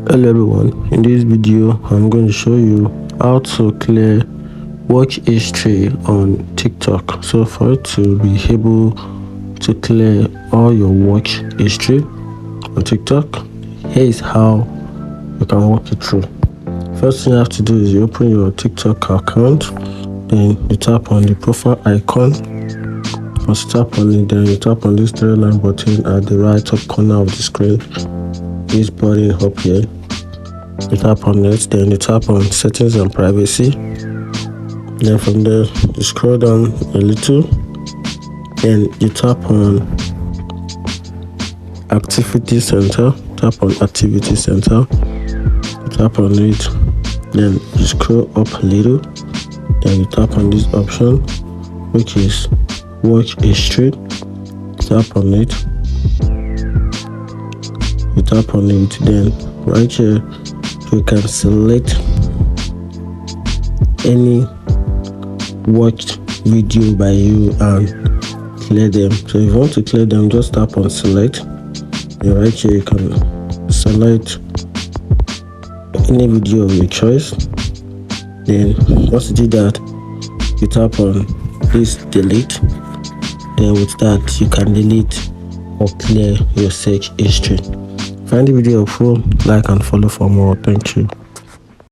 Hello everyone, in this video I'm going to show you how to clear watch history on TikTok. So for you to be able to clear all your watch history on TikTok, here is how you can walk it through. First thing you have to do is you open your TikTok account, then you tap on the profile icon. Once you tap on it, then you tap on this three line button at the right top corner of the screen. This button up here, you tap on it, then you tap on settings and privacy. Then from there you scroll down a little, then you tap on activity center. Tap on activity center, you tap on it, then you scroll up a little, then you tap on this option which is watch history. Tap on it, you tap on it, then right here you can select any watched video by you and clear them. So if you want to clear them, just tap on select, and right here you can select any video of your choice. Then once you do that, you tap on this delete. Then with that you can delete or clear your search history. Find the video helpful, like and follow for more. Thank you.